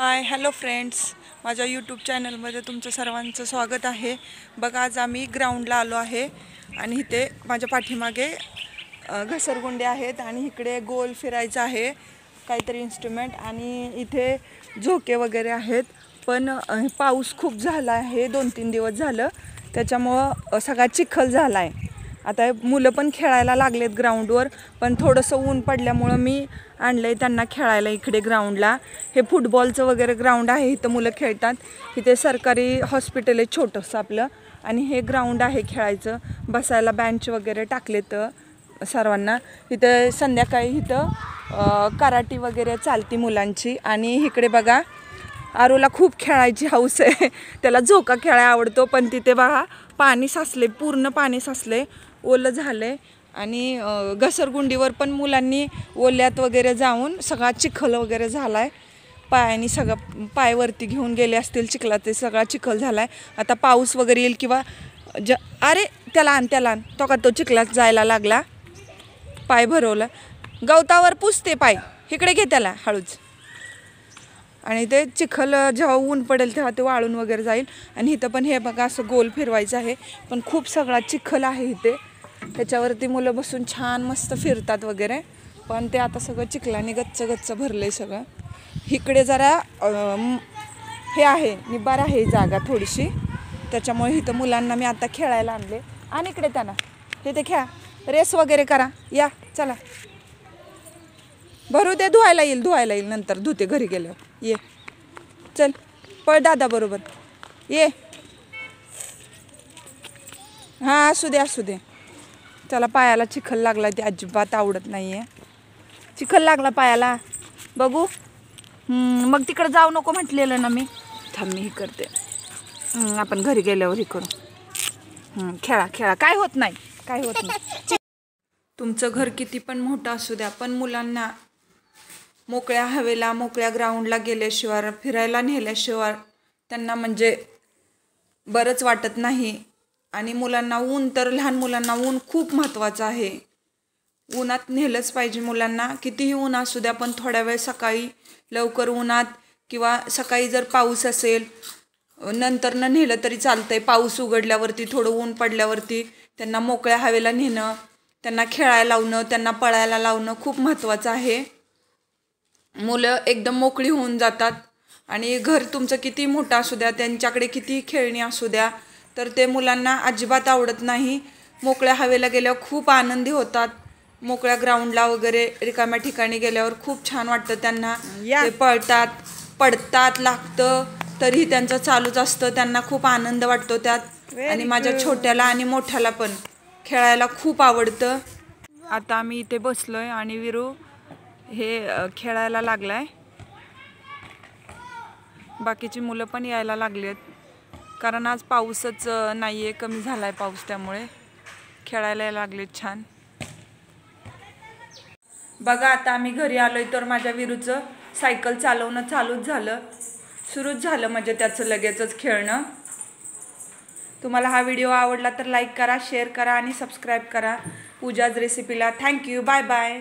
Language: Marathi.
हाय हॅलो फ्रेंड्स, माझ्या यूट्यूब चॅनलमध्ये तुमचं सर्वांचं स्वागत आहे. बघा, आज आम्ही ग्राउंडला आलो आहे आणि इथे माझ्या पाठीमागे घसरगुंडे आहेत आणि इकडे गोल फिरायचं आहे काहीतरी इन्स्ट्रुमेंट, आणि इथे झोके वगैरे आहेत. पण पाऊस खूप झाला आहे, 2-3 दिवस झालं, त्याच्यामुळं सगळा चिखल झाला आहे. आता मुलं पण खेळायला लागलेत ग्राउंडवर, पण थोडंसं ऊन पडल्यामुळं मी आणलं आहे त्यांना खेळायला इकडे ग्राउंडला. हे फुटबॉलचं वगैरे ग्राउंड आहे, इथं मुलं खेळतात. इथे सरकारी हॉस्पिटल आहे छोटंसं आपलं, आणि हे ग्राउंड आहे खेळायचं. बसायला बेंच वगैरे टाकलेत सर्वांना. इथं संध्याकाळी इथं कराटे वगैरे चालती मुलांची. आणि इकडे बघा, आरूला खूप खेळायची हौस आहे, त्याला झोका खेळायला आवडतो. पण तिथे बघा पाणी साचले, पूर्ण पाणी साचले, ओलं झालंय. आणि घसरगुंडीवर पण मुलांनी ओल्यात वगैरे जाऊन सगळा चिखल वगैरे झालाय. पायाने सगळं पायवरती घेऊन गेले असतील चिखलात, ते सगळा चिखल झालाय. आता पाऊस वगैरे येईल किंवा अरे त्याला आण तो का, तो चिखलात जायला लागला, पाय भरवला. गवतावर पुसते पाय, इकडे घे त्याला हळूच. आणि ते चिखल जेव्हा ऊन पडेल तेव्हा ते वाळून वगैरे जाईल. आणि इथं पण हे बघा असं गोल फिरवायचं आहे, पण खूप सगळा चिखल आहे इथे. त्याच्यावरती मुलं बसून छान मस्त फिरतात वगैरे, पण ते आता सगळं चिखलाने गच्च गच्च भरलंय सगळं. इकडे जरा हे आहे, निबार आहे जागा थोडीशी, त्याच्यामुळे इथं मुलांना मी आता खेळायला आणले. आणि इकडे त्यांना हे ते खेळा, रेस वगैरे करा, या चला. भरू दे, धुवायला येईल नंतर धुते घरी गेल्यावर. ये चल, पळ दादा बरोबर ये. हां, असू दे. त्याला पायाला चिखल लागला, ते अजिबात आवडत नाही आहे. चिखल लागला पायाला, बघू. मग तिकडे जाऊ नको म्हटलेलं ना मी. थांब, मी हे करते, आपण घरी गेल्यावर हे करू. खेळा, काय होत नाही. तुमचं घर किती पण मोठं असू द्या, पण मुलांना मोकळ्या हवेला, मोकळ्या ग्राउंडला गेल्याशिवाय, फिरायला नेल्याशिवाय त्यांना म्हणजे बरंच वाटत नाही. आणि मुलांना ऊन तर, लहान मुलांना ऊन खूप महत्त्वाचं आहे. उन्हात नेलंच पाहिजे मुलांना, कितीही ऊन असू द्या, पण थोड्या वेळ सकाळी लवकर उन्हात, किंवा सकाळी जर पाऊस असेल नंतर न नेलं तरी चालतंय. पाऊस उघडल्यावरती, थोडं ऊन पडल्यावरती त्यांना मोकळ्या हवेला नेणं, त्यांना खेळायला लावणं, त्यांना पळायला लावणं खूप महत्त्वाचं आहे. मुलं एकदम मोकळी होऊन जातात. आणि घर तुमचं किती मोठं असू द्या, त्यांच्याकडे किती खेळणी असू द्या, तर ते मुलांना अजिबात आवडत नाही. मोकळ्या हवेला गेल्यावर खूप आनंदी होतात. मोकळ्या ग्राउंडला वगैरे रिकाम्या ठिकाणी गेल्यावर खूप छान वाटतं त्यांना. ते पळतात, पडतात, लागतं तरीही त्यांचं चालूच असतं. त्यांना खूप आनंद वाटतो त्यात. आणि माझ्या छोट्याला आणि मोठ्याला पण खेळायला खूप आवडतं. आता आम्ही इथे बसलोय आणि विरू हे खेळायला लागलाय. बाकीची मुलं पण यायला लागलेत, कारण आज पाऊसच नाहीये, कमी झालाय पाऊस, त्यामुळे खेळायला लागलेत छान. बघा, आता आम्ही घरी आलोय तर माझ्या विरूचं सायकल चालवणं सुरूच झालं, म्हणजे त्याचं लगेचच खेळणं. तुम्हाला हा व्हिडिओ आवडला तर लाईक करा, शेअर करा आणि सबस्क्राईब करा पूजाज रेसिपीला. Thank you, bye bye.